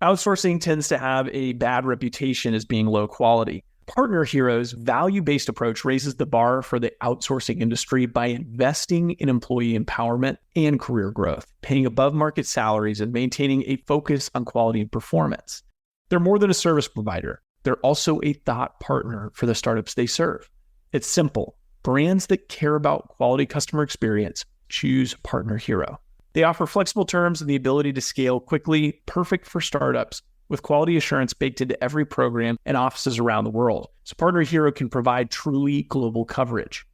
Outsourcing tends to have a bad reputation as being low quality. Partner Hero's value-based approach raises the bar for the outsourcing industry by investing in employee empowerment and career growth, paying above-market salaries, and maintaining a focus on quality and performance. They're more than a service provider. They're also a thought partner for the startups they serve. It's simple. Brands that care about quality customer experience choose Partner Hero. They offer flexible terms and the ability to scale quickly, perfect for startups, with quality assurance baked into every program and offices around the world. So Partner Hero can provide truly global coverage.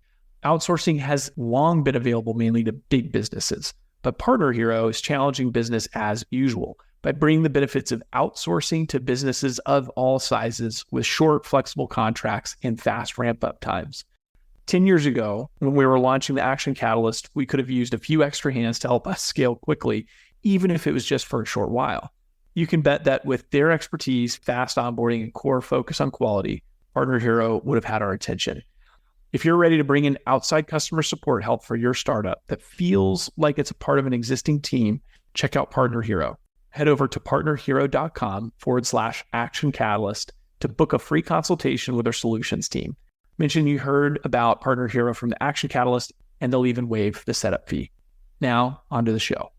Outsourcing has long been available mainly to big businesses, but Partner Hero is challenging business as usual by bringing the benefits of outsourcing to businesses of all sizes with short, flexible contracts and fast ramp-up times. 10 years ago, when we were launching the Action Catalyst, we could have used a few extra hands to help us scale quickly, even if it was just for a short while. You can bet that with their expertise, fast onboarding, and core focus on quality, Partner Hero would have had our attention. If you're ready to bring in outside customer support help for your startup that feels like it's a part of an existing team, check out Partner Hero. Head over to partnerhero.com/Action Catalyst to book a free consultation with our solutions team. Mention you heard about Partner Hero from the Action Catalyst, and they'll even waive the setup fee. Now, onto the show.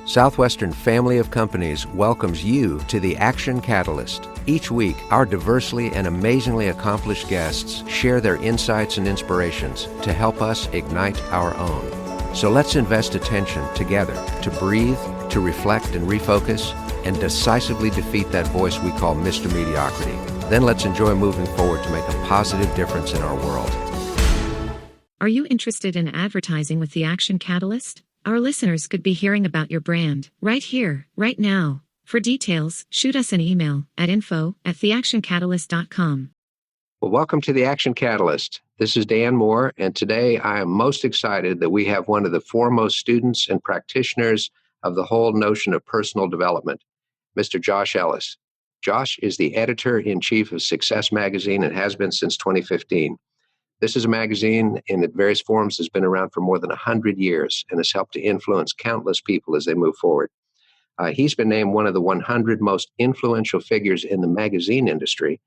Southwestern Family of Companies welcomes you to the Action Catalyst. Each week, our diversely and amazingly accomplished guests share their insights and inspirations to help us ignite our own. So let's invest attention together to breathe, to reflect and refocus, and decisively defeat that voice we call Mr. Mediocrity. Then let's enjoy moving forward to make a positive difference in our world. Are you interested in advertising with the Action Catalyst? Our listeners could be hearing about your brand right here, right now. For details, shoot us an email at info@theactioncatalyst.com. Well, welcome to the Action Catalyst. This is Dan Moore, and today I am most excited that we have one of the foremost students and practitioners of the whole notion of personal development, Mr. Josh Ellis. Josh is the editor-in-chief of Success Magazine and has been since 2015. This is a magazine in its various forms has been around for more than 100 years and has helped to influence countless people as they move forward. He's been named one of the 100 most influential figures in the magazine industry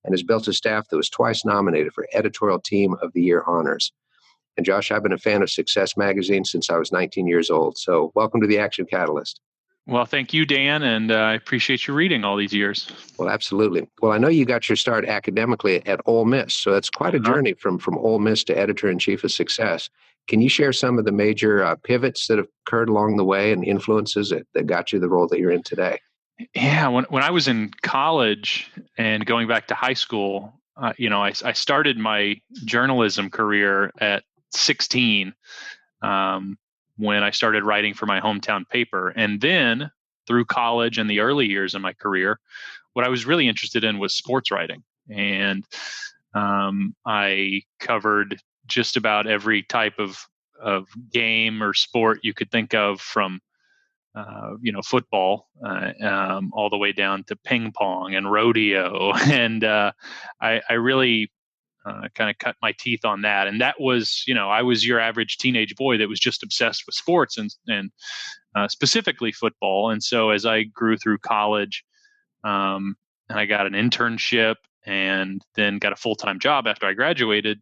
and has built a staff that was twice nominated for Editorial Team of the Year honors. And Josh, I've been a fan of Success Magazine since I was 19 years old. So welcome to the Action Catalyst. Well, thank you, Dan, and I appreciate you reading all these years. Well, absolutely. Well, I know you got your start academically at Ole Miss, so it's quite a journey from Ole Miss to editor-in-chief of Success. Can you share some of the major pivots that have occurred along the way and influences that got you the role that you're in today? Yeah, when I was in college and going back to high school, I started my journalism career at 16. When I started writing for my hometown paper. And then through college and the early years of my career, what I was really interested in was sports writing. And I covered just about every type of game or sport you could think of, from football all the way down to ping pong and rodeo. And I really kind of cut my teeth on that. And that was, I was your average teenage boy that was just obsessed with sports and specifically football. And so as I grew through college, and I got an internship and then got a full-time job after I graduated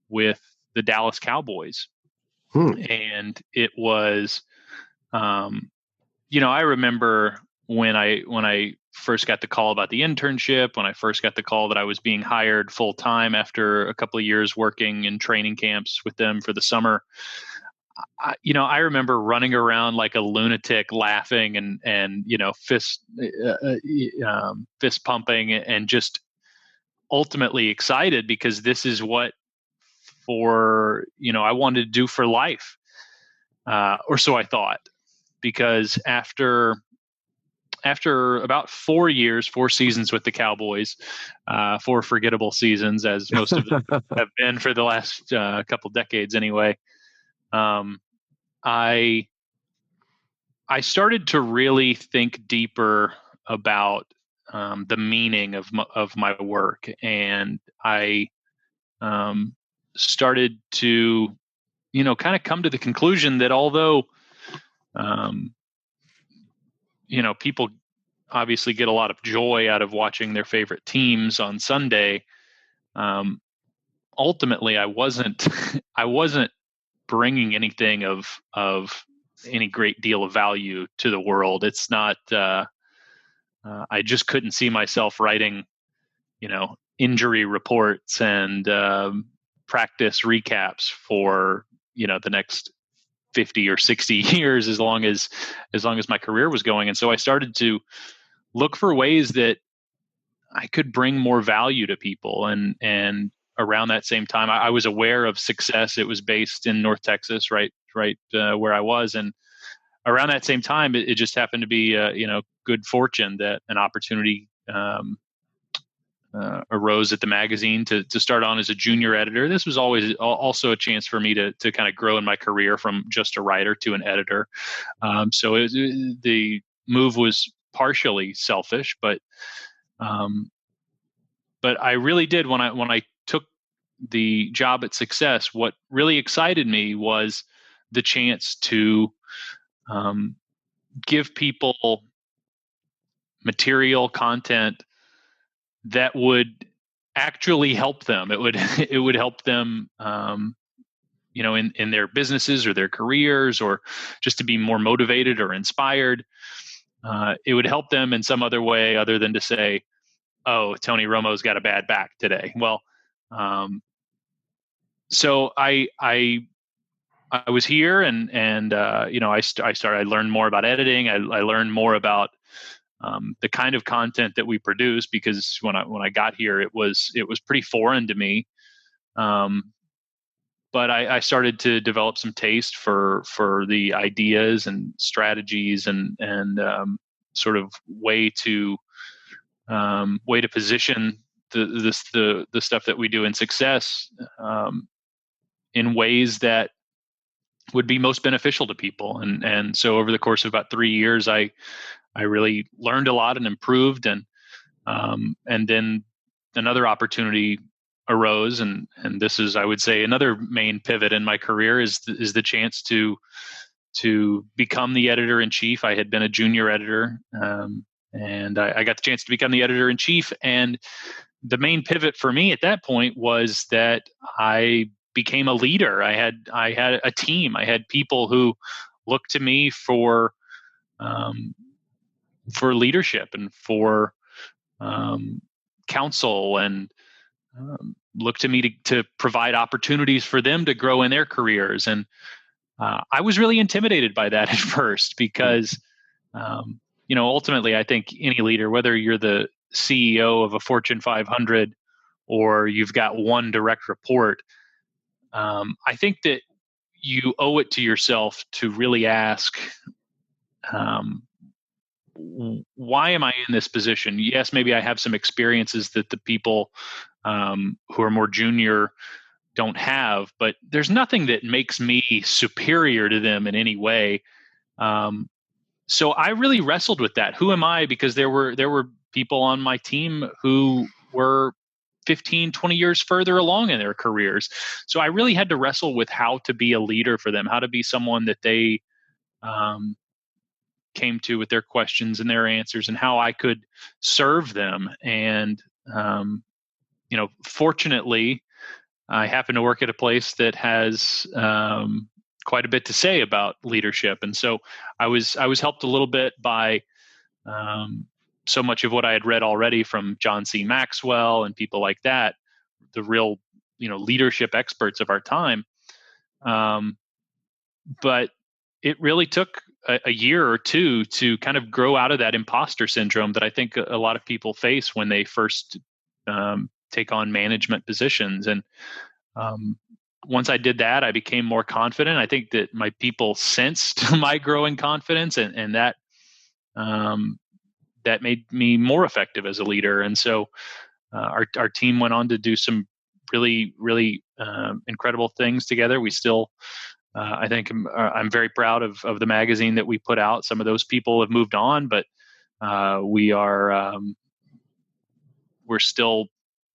with the Dallas Cowboys. And it was, I remember when I first got the call about the internship, when I first got the call that I was being hired full time after a couple of years working in training camps with them for the summer. I remember running around like a lunatic, laughing and fist pumping and just ultimately excited because this is what I wanted to do for life, or so I thought. Because after about 4 seasons with the Cowboys, 4 forgettable seasons, as most of them have been for the last couple decades anyway, I started to really think deeper about the meaning of my work, and I started to, kind of come to the conclusion that although people obviously get a lot of joy out of watching their favorite teams on Sunday. Ultimately, I wasn't I wasn't bringing anything of any great deal of value to the world. It's not. I just couldn't see myself writing, injury reports and practice recaps for the next 50 or 60 years, as long as my career was going. And so I started to look for ways that I could bring more value to people. And around that same time, I was aware of Success. It was based in North Texas, right where I was. And around that same time, it just happened to be, good fortune that an opportunity arose at the magazine to start on as a junior editor. This was always also a chance for me to kind of grow in my career from just a writer to an editor. So the move was partially selfish, but I really did, when I took the job at Success, what really excited me was the chance to give people material content that would actually help them. It would help them, in their businesses or their careers, or just to be more motivated or inspired. It would help them in some other way other than to say, "Oh, Tony Romo's got a bad back today." Well, so I was here, and I learned more about editing. I learned more about the kind of content that we produce, because when I got here, it was pretty foreign to me. But I started to develop some taste for the ideas and strategies and sort of way to position the stuff that we do in Success in ways that would be most beneficial to people. And so over the course of about 3 years, I really learned a lot and improved, and then another opportunity arose, and this is, I would say, another main pivot in my career is the chance to become the editor in chief. I had been a junior editor, and I got the chance to become the editor in chief. And the main pivot for me at that point was that I became a leader. I had a team. I had people who looked to me for leadership and for counsel, and look to me to provide opportunities for them to grow in their careers. And I was really intimidated by that at first, because ultimately, I think any leader, whether you're the CEO of a Fortune 500 or you've got one direct report, I think that you owe it to yourself to really ask, why am I in this position? Yes, maybe I have some experiences that the people who are more junior don't have, but there's nothing that makes me superior to them in any way. So I really wrestled with that. Who am I? Because there were people on my team who were 15, 20 years further along in their careers. So I really had to wrestle with how to be a leader for them, how to be someone that they came to with their questions and their answers, and how I could serve them. And, fortunately, I happen to work at a place that has quite a bit to say about leadership. And so I was helped a little bit by so much of what I had read already from John C. Maxwell and people like that, the real, leadership experts of our time. But it really took a year or two to kind of grow out of that imposter syndrome that I think a lot of people face when they first take on management positions. And once I did that, I became more confident. I think that my people sensed my growing confidence, and that that made me more effective as a leader. And so our team went on to do some really, really incredible things together. We still, I think I'm very proud of the magazine that we put out. Some of those people have moved on, but we're still,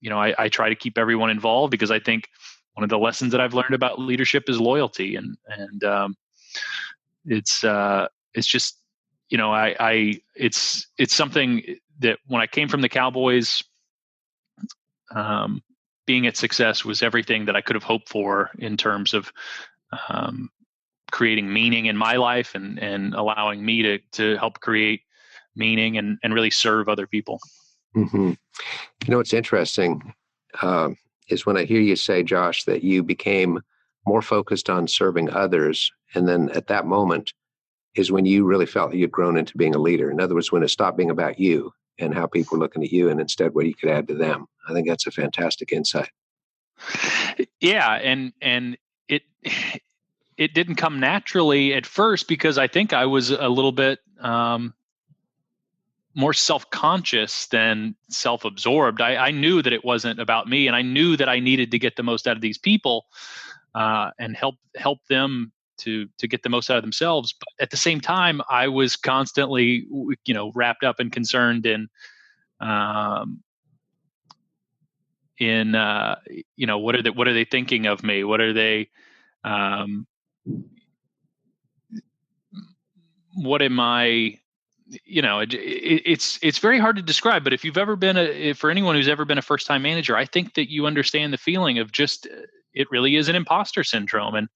I try to keep everyone involved, because I think one of the lessons that I've learned about leadership is loyalty, and it's just, it's something that when I came from the Cowboys, being at Success was everything that I could have hoped for in terms of creating meaning in my life and allowing me to help create meaning and really serve other people. Mm-hmm. What's interesting is when I hear you say, Josh, that you became more focused on serving others. And then at that moment is when you really felt you'd grown into being a leader. In other words, when it stopped being about you and how people were looking at you and instead what you could add to them. I think that's a fantastic insight. Yeah. And it didn't come naturally at first because I think I was a little bit more self-conscious than self-absorbed. I knew that it wasn't about me, and I knew that I needed to get the most out of these people and help them to get the most out of themselves. But at the same time, I was constantly, wrapped up and concerned in what are they thinking of me? What are they? What am I? It's very hard to describe, but if you've ever been for anyone who's ever been a first-time manager, I think that you understand the feeling of just, it really is an imposter syndrome. And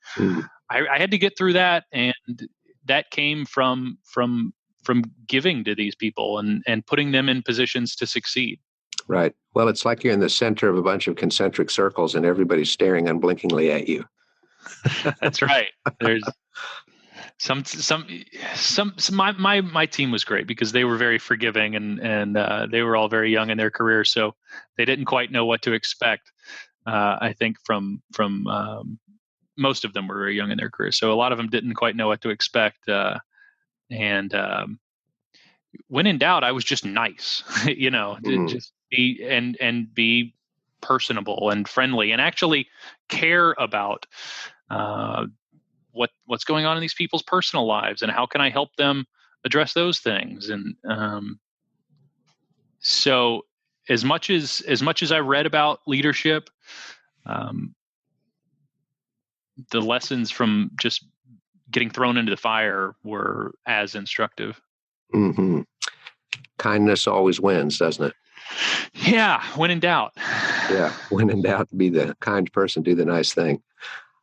I had to get through that. And that came from giving to these people and putting them in positions to succeed. Right. Well, it's like you're in the center of a bunch of concentric circles and everybody's staring unblinkingly at you. That's right. There's my team was great because they were very forgiving and they were all very young in their career, so they didn't quite know what to expect. I think from most of them were very young in their career, so a lot of them didn't quite know what to expect. And when in doubt, I was just nice, to just be and be personable and friendly and actually care about what's going on in these people's personal lives and how can I help them address those things. And so as much as I read about leadership, the lessons from just getting thrown into the fire were as instructive. Mm-hmm. Kindness always wins, doesn't it? Yeah, when in doubt. Yeah, when in doubt, be the kind person, do the nice thing.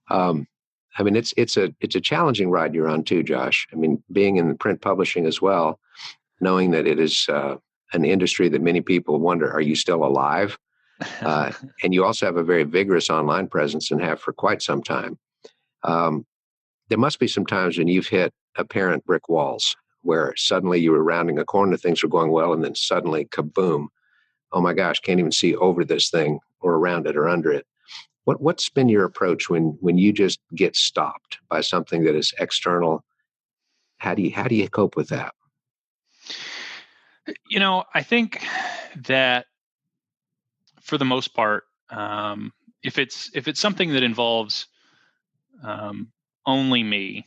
I mean, it's a challenging ride you're on too, Josh. I mean, being in print publishing as well, knowing that it is an industry that many people wonder, are you still alive? And you also have a very vigorous online presence and have for quite some time. There must be some times when you've hit apparent brick walls where suddenly you were rounding a corner, things were going well, and then suddenly, kaboom, oh my gosh, can't even see over this thing or around it or under it. What's been your approach when you just get stopped by something that is external? How do you cope with that? I think that for the most part, if it's something that involves only me,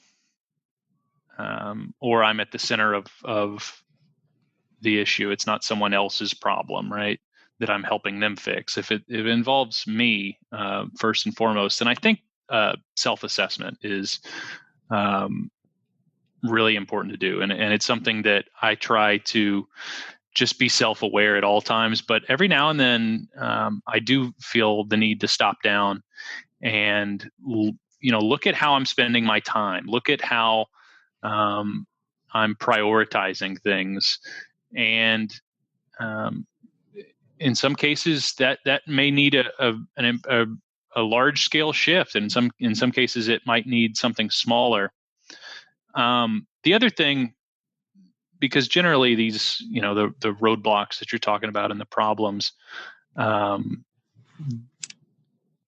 or I'm at the center of the issue, it's not someone else's problem, right? That I'm helping them fix. If it involves me first and foremost, then I think self-assessment is really important to do, and it's something that I try to just be self-aware at all times. But every now and then, I do feel the need to stop down and look at how I'm spending my time. Look at how I'm prioritizing things, and in some cases that may need a large scale shift, and in some cases it might need something smaller. The other thing, because generally these the roadblocks that you're talking about and the problems,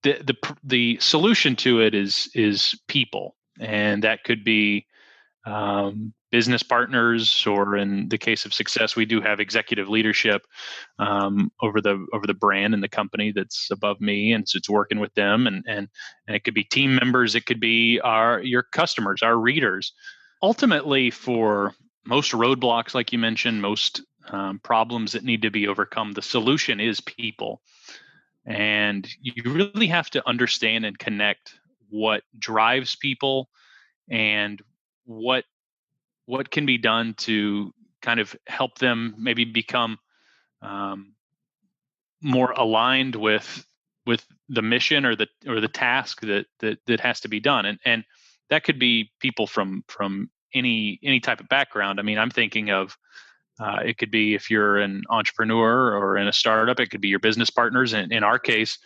the solution to it is people, and that could be business partners, or in the case of Success, we do have executive leadership over the brand and the company that's above me, and so it's working with them, and it could be team members, it could be your customers, our readers. Ultimately, for most roadblocks, like you mentioned, most problems that need to be overcome, the solution is people. And you really have to understand and connect what drives people and what what can be done to kind of help them maybe become more aligned with the mission or the task that has to be done, and that could be people from any type of background. I mean, I'm thinking of it could be if you're an entrepreneur or in a startup, it could be your business partners. And in our case,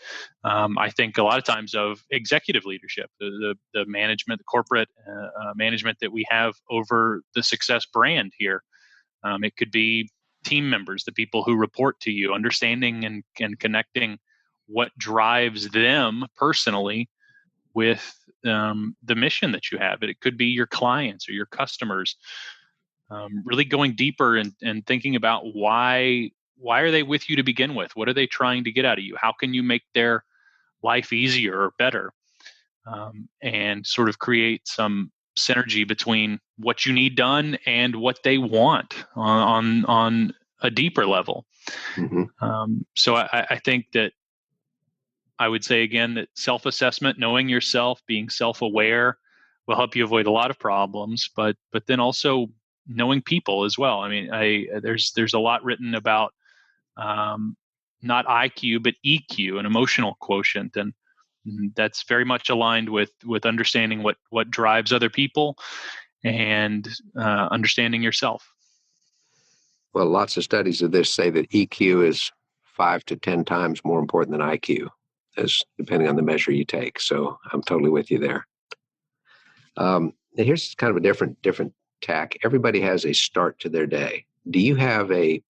I think a lot of times of executive leadership, the management, the corporate management that we have over the success brand here. It could be team members, the people who report to you, understanding and connecting what drives them personally with the mission that you have. It could be your clients or your customers. Really going deeper and thinking about why are they with you to begin with? What are they trying to get out of you? How can you make their life easier or better? And sort of create some synergy between what you need done and what they want on a deeper level. Mm-hmm. So I think that I would say again that self-assessment, knowing yourself, being self-aware will help you avoid a lot of problems, but then also knowing people as well. I mean, there's a lot written about not IQ but EQ, an emotional quotient, and that's very much aligned with understanding what drives other people and understanding yourself. Well, lots of studies of this say that EQ is 5 to 10 times more important than IQ, as depending on the measure you take. So I'm totally with you there. And here's kind of a different tack. Everybody has a start to their day. Do you have a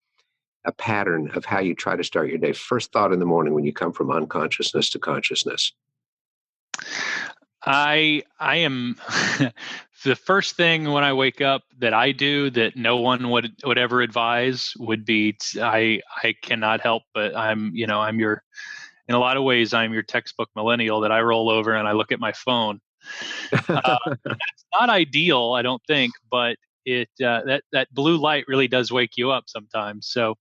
pattern of how you try to start your day? First thought in the morning when you come from unconsciousness to consciousness. I am the first thing when I wake up that I do that no one would ever advise would be I cannot help but I'm your, in a lot of ways I'm your textbook millennial, that I roll over and I look at my phone. That's not ideal, I don't think, but it that blue light really does wake you up sometimes. So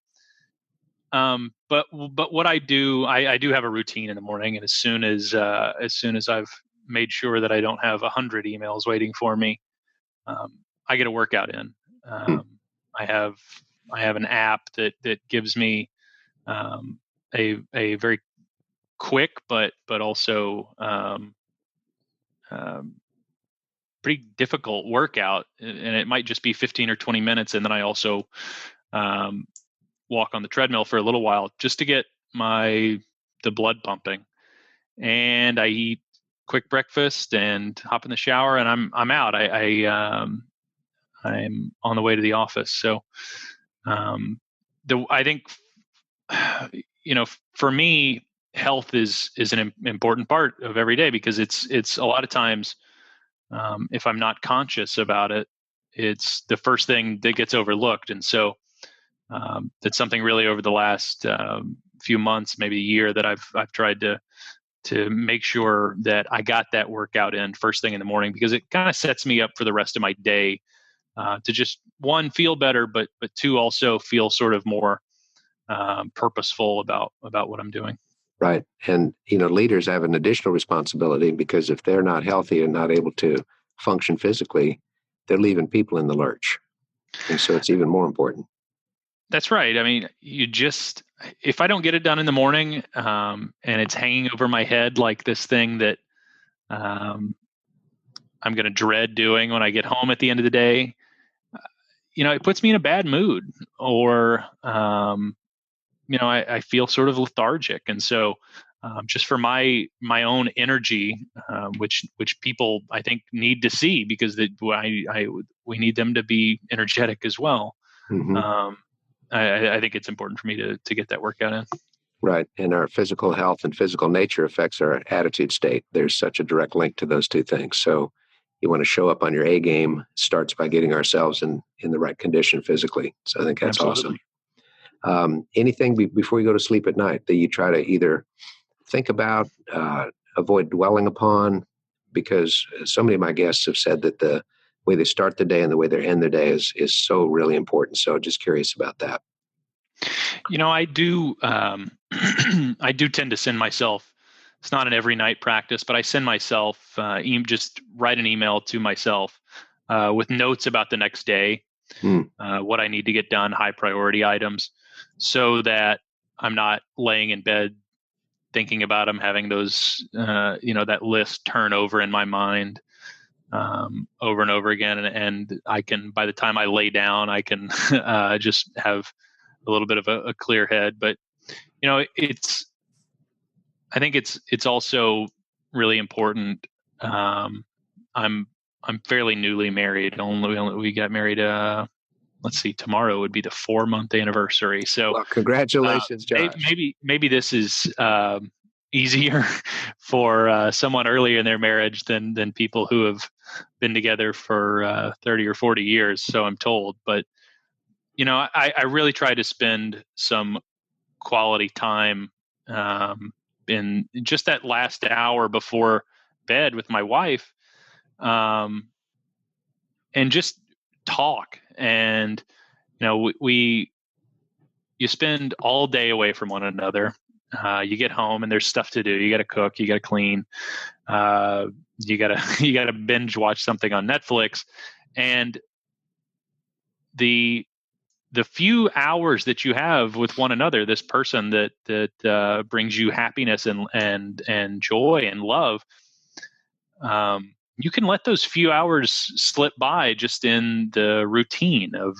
but what I do have a routine in the morning, and as soon as I've made sure that I don't have 100 emails waiting for me, I get a workout in. I have an app that gives me a very quick but also pretty difficult workout, and it might just be 15 or 20 minutes, and then I also walk on the treadmill for a little while just to get the blood pumping, and I eat quick breakfast and hop in the shower, and I'm out. I'm on the way to the office. So I think for me, health is an important part of every day, because it's a lot of times if I'm not conscious about it, it's the first thing that gets overlooked. And so that's something really over the last few months, maybe a year, that I've tried to make sure that I got that workout in first thing in the morning, because it kind of sets me up for the rest of my day to just, one, feel better, but two, also feel sort of more purposeful about what I'm doing. Right. And, leaders have an additional responsibility, because if they're not healthy and not able to function physically, they're leaving people in the lurch. And so it's even more important. That's right. I mean, if I don't get it done in the morning and it's hanging over my head like this thing that I'm going to dread doing when I get home at the end of the day, it puts me in a bad mood, or, I feel sort of lethargic. And so just for my own energy, which people I think need to see, because we need them to be energetic as well. Mm-hmm. I think it's important for me to get that workout in. Right. And our physical health and physical nature affects our attitude state. There's such a direct link to those two things. So you want to show up on your A game, starts by getting ourselves in the right condition physically. So I think that's Absolutely. Awesome. Anything before you go to sleep at night that you try to either think about, avoid dwelling upon? Because so many of my guests have said that the way they start the day and the way they end their day is so really important. So just curious about that. I do I do tend to send myself, it's not an every night practice, but I send myself just write an email to myself with notes about the next day, what I need to get done, high priority items, so that I'm not laying in bed thinking about them, having those, that list turn over in my mind over and over again. And I can, by the time I lay down, I can just have a little bit of a clear head. But, I think it's also really important. I'm fairly newly married. We got married. Let's see, tomorrow would be the 4-month anniversary. So, well, congratulations, Josh. Maybe this is easier for someone earlier in their marriage than people who have been together for 30 or 40 years. So I'm told, but I really try to spend some quality time in just that last hour before bed with my wife, and just talk. And you spend all day away from one another. You get home and there's stuff to do. You got to cook, you got to clean, you got to binge watch something on Netflix, and the few hours that you have with one another, this person that brings you happiness and joy and love, you can let those few hours slip by just in the routine of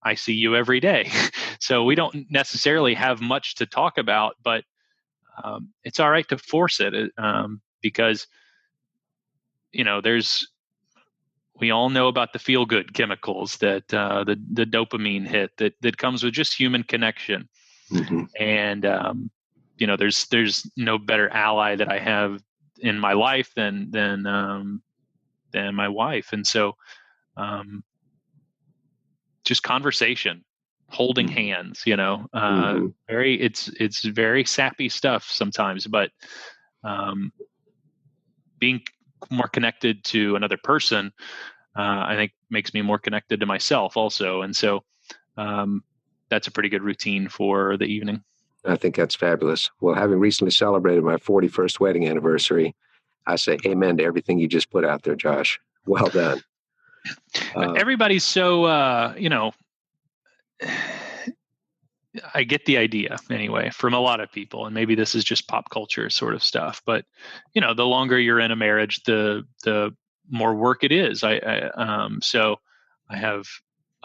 I see you every day. So we don't necessarily have much to talk about, but it's all right to force it, because we all know about the feel good chemicals that the dopamine hit that comes with just human connection. Mm-hmm. And there's no better ally that I have in my life than my wife. And so just conversation, holding hands, it's very sappy stuff sometimes, but being more connected to another person, I think makes me more connected to myself also. And so that's a pretty good routine for the evening. I think that's fabulous. Well, having recently celebrated my 41st wedding anniversary, I say amen to everything you just put out there, Josh. Well done. Everybody's so, I get the idea anyway from a lot of people, and maybe this is just pop culture sort of stuff, but the longer you're in a marriage, the more work it is. So I have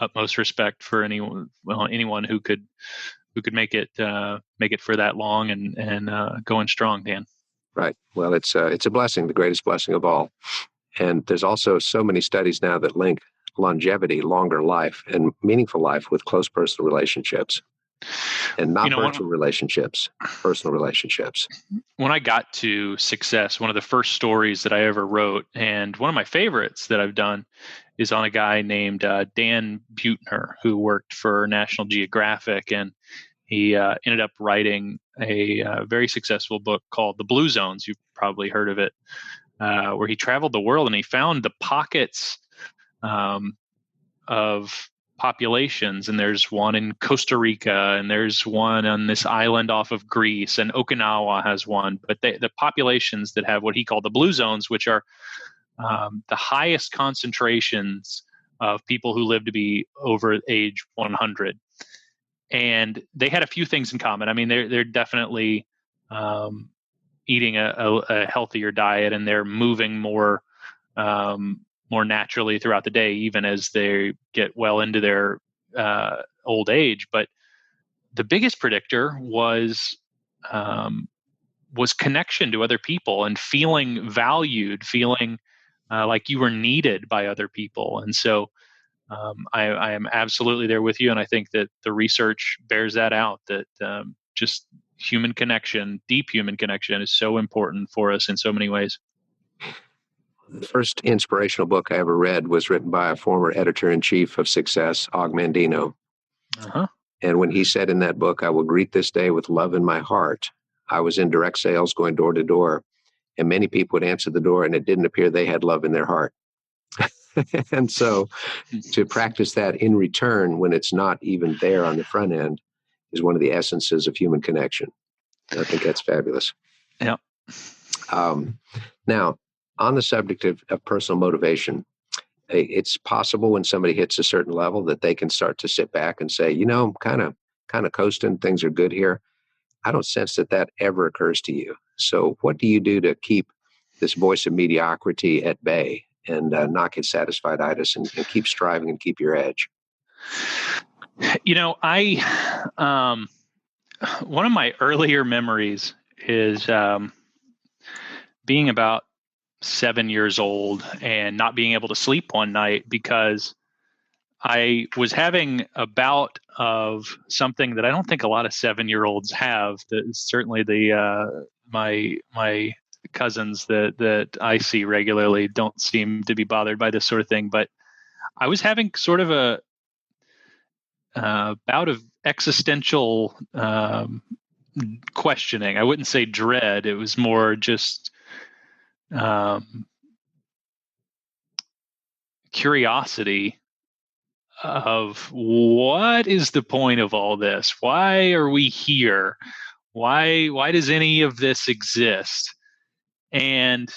utmost respect for anyone who could make it for that long and going strong, Dan. Right. Well, it's a blessing, the greatest blessing of all. And there's also so many studies now that link longevity, longer life, and meaningful life with close personal relationships, and not virtual relationships, personal relationships. When I got to Success, one of the first stories that I ever wrote, and one of my favorites that I've done, is on a guy named Dan Buettner, who worked for National Geographic, and he ended up writing a very successful book called The Blue Zones. You've probably heard of it, where he traveled the world and he found the pockets of populations. And there's one in Costa Rica, and there's one on this island off of Greece, and Okinawa has one. But the populations that have what he called the Blue Zones, which are the highest concentrations of people who live to be over age 100. And they had a few things in common. I mean, they're definitely eating a healthier diet, and they're moving more naturally throughout the day, even as they get well into their old age. But the biggest predictor was connection to other people and feeling valued, feeling like you were needed by other people. And so I am absolutely there with you. And I think that the research bears that out, that just human connection, deep human connection, is so important for us in so many ways. The first inspirational book I ever read was written by a former editor-in-chief of Success, Og Mandino. Uh-huh. And when he said in that book, "I will greet this day with love in my heart," I was in direct sales going door to door, and many people would answer the door, and it didn't appear they had love in their heart. And so to practice that in return when it's not even there on the front end is one of the essences of human connection. I think that's fabulous. Yeah. Now, On the subject of personal motivation, it's possible when somebody hits a certain level that they can start to sit back and say, I'm kind of coasting. Things are good here. I don't sense that ever occurs to you. So what do you do to keep this voice of mediocrity at bay and not get satisfied-itis and keep striving and keep your edge? One of my earlier memories is being about 7 years old and not being able to sleep one night because I was having a bout of something that I don't think a lot of 7-year-olds have. That certainly my cousins that I see regularly don't seem to be bothered by this sort of thing. But I was having sort of a bout of existential questioning. I wouldn't say dread. It was more just curiosity of what is the point of all this? Why are we here? Why does any of this exist? And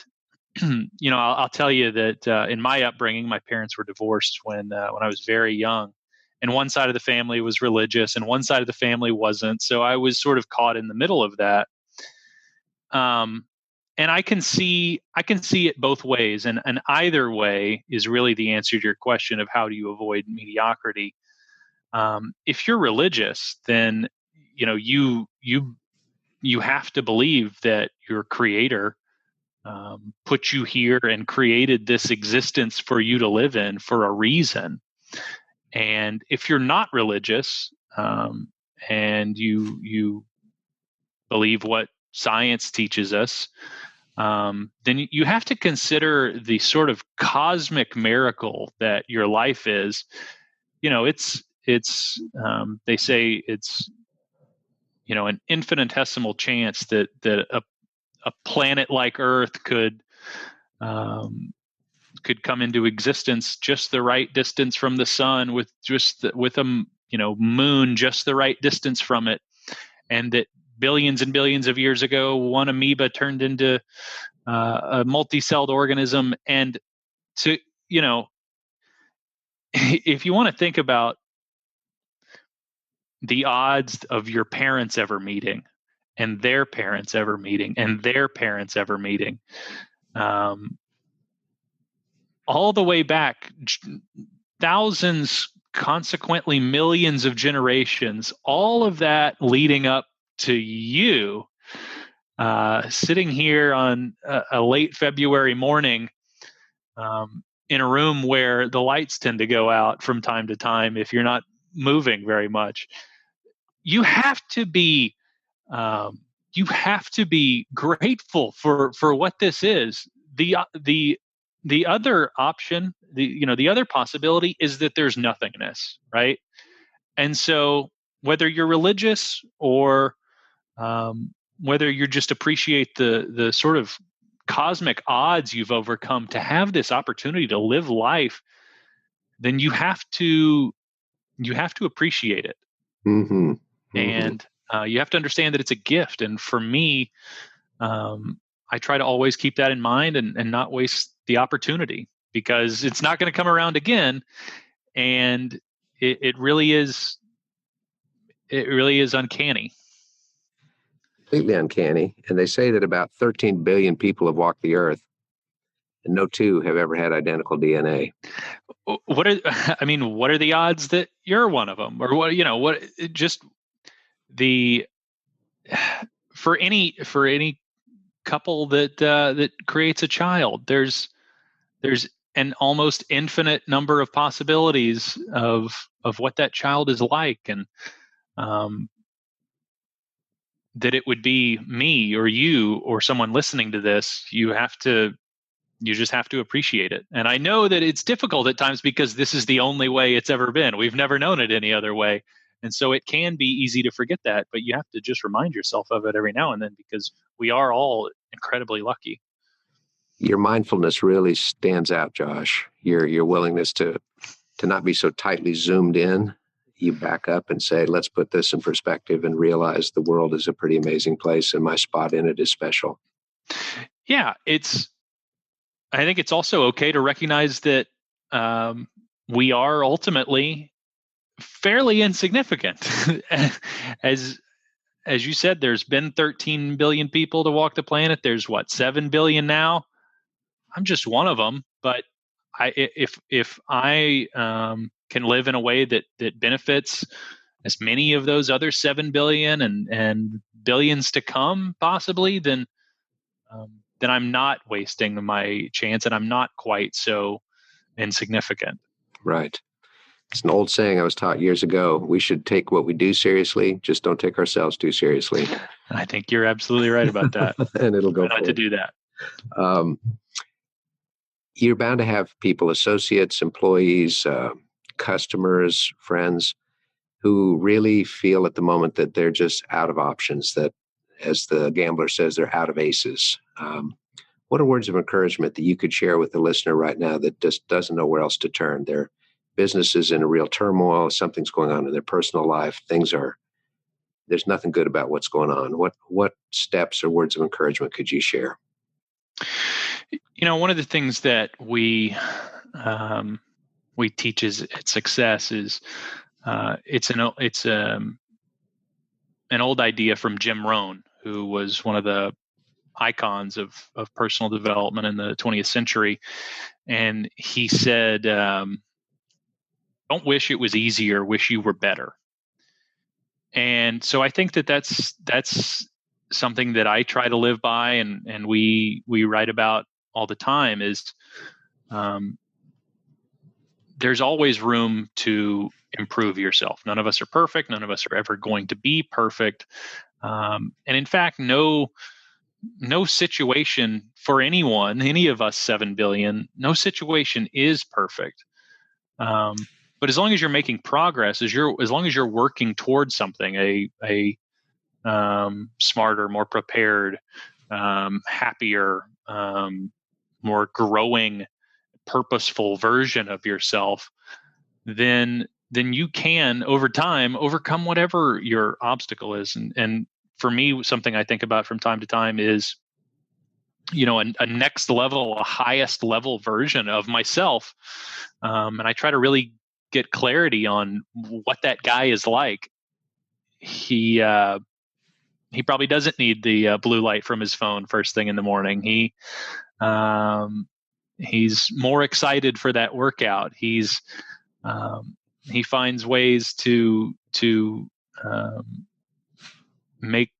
I'll tell you that in my upbringing, my parents were divorced when I was very young, and one side of the family was religious, and one side of the family wasn't. So I was sort of caught in the middle of that. And I can see it both ways, and either way is really the answer to your question of how do you avoid mediocrity. If you're religious, then you have to believe that your creator put you here and created this existence for you to live in for a reason. And if you're not religious, and you believe what science teaches us, then you have to consider the sort of cosmic miracle that your life is. It's they say it's an infinitesimal chance that a planet like Earth could come into existence just the right distance from the sun, with a moon just the right distance from it, and that billions and billions of years ago, one amoeba turned into a multi-celled organism. And to if you want to think about the odds of your parents ever meeting, and their parents ever meeting, and their parents ever meeting, all the way back thousands, consequently millions of generations, all of that leading up to you sitting here on a late February morning in a room where the lights tend to go out from time to time if you're not moving very much. You have to be grateful for what this is. The other option, the other possibility is that there's nothingness, right? And so whether you're religious or whether you just appreciate the sort of cosmic odds you've overcome to have this opportunity to live life, then you have to appreciate it. Mm-hmm. Mm-hmm. And you have to understand that it's a gift. And for me, I try to always keep that in mind and not waste the opportunity, because it's not going to come around again. And it really is uncanny. Completely uncanny. And they say that about 13 billion people have walked the earth, and no two have ever had identical DNA. What are the odds that you're one of them? Or for any couple that creates a child, there's an almost infinite number of possibilities of what that child is like, and that it would be me or you or someone listening to this. You just have to appreciate it. And I know that it's difficult at times because this is the only way it's ever been. We've never known it any other way. And so it can be easy to forget that, but you have to just remind yourself of it every now and then, because we are all incredibly lucky. Your mindfulness really stands out, Josh. Your willingness to not be so tightly zoomed in. You back up and say, let's put this in perspective and realize the world is a pretty amazing place and my spot in it is special. Yeah, it's I think it's also okay to recognize that we are ultimately fairly insignificant. as you said, there's been 13 billion people to walk the planet. There's 7 billion now. I'm just one of them. But if I can live in a way that benefits as many of those other 7 billion and billions to come, possibly, then I'm not wasting my chance, and I'm not quite so insignificant. Right. It's an old saying I was taught years ago. We should take what we do seriously, just don't take ourselves too seriously. I think you're absolutely right about that. And it'll go not to do that. You're bound to have people, associates, employees, customers, friends, who really feel at the moment that they're just out of options, that, as the gambler says, they're out of aces. What are words of encouragement that you could share with the listener right now that just doesn't know where else to turn? Their business is in a real turmoil. Something's going on in their personal life. There's nothing good about what's going on. What steps or words of encouragement could you share? One of the things that we teach at Success is it's an old idea from Jim Rohn, who was one of the icons of personal development in the 20th century. And he said, don't wish it was easier, wish you were better. And so I think that's something that I try to live by, and we write about all the time, is there's always room to improve yourself. None of us are perfect. None of us are ever going to be perfect. And in fact, no situation for anyone, any of us 7 billion, no situation is perfect. But as long as you're making progress, as long as you're working towards something, a smarter, more prepared, happier, more growing, purposeful version of yourself, then you can, over time, overcome whatever your obstacle is. And for me, something I think about from time to time is, a next level, a highest level version of myself. And I try to really get clarity on what that guy is like. He probably doesn't need the blue light from his phone first thing in the morning. He's more excited for that workout. He finds ways to make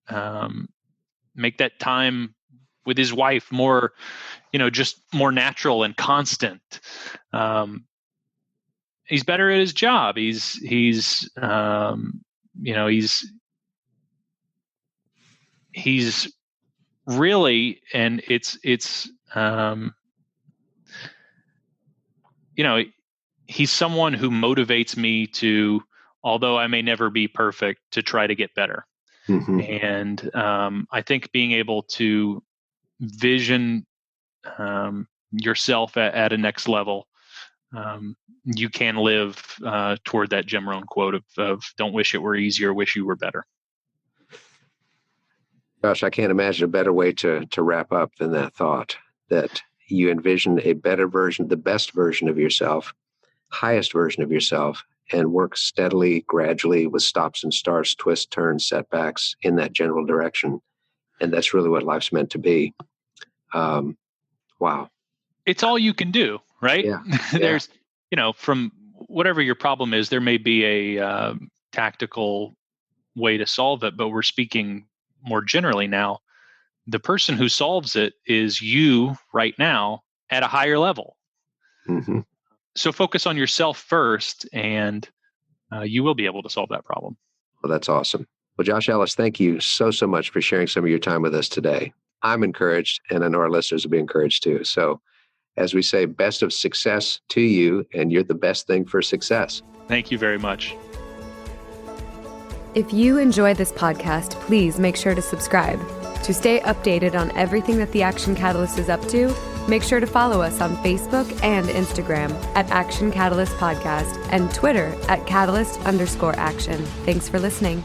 that time with his wife more, just more natural and constant. He's better at his job. He's really, and it's he's someone who motivates me to, although I may never be perfect, to try to get better. Mm-hmm. And I think being able to vision yourself at a next level, you can live toward that Jim Rohn quote of don't wish it were easier, wish you were better. Gosh, I can't imagine a better way to wrap up than that thought, that you envision a better version, the best version of yourself, highest version of yourself, and work steadily, gradually, with stops and starts, twists, turns, setbacks in that general direction. And that's really what life's meant to be. Wow. It's all you can do, right? Yeah. There's, from whatever your problem is, there may be a tactical way to solve it, but we're speaking more generally now. The person who solves it is you right now at a higher level. Mm-hmm. So focus on yourself first, and you will be able to solve that problem. Well, that's awesome. Well, Josh Ellis, thank you so much for sharing some of your time with us today. I'm encouraged, and I know our listeners will be encouraged too. So as we say, best of success to you, and you're the best thing for success. Thank you very much. If you enjoy this podcast, please make sure to subscribe. To stay updated on everything that the Action Catalyst is up to, make sure to follow us on Facebook and Instagram at Action Catalyst Podcast and Twitter at Catalyst_Action. Thanks for listening.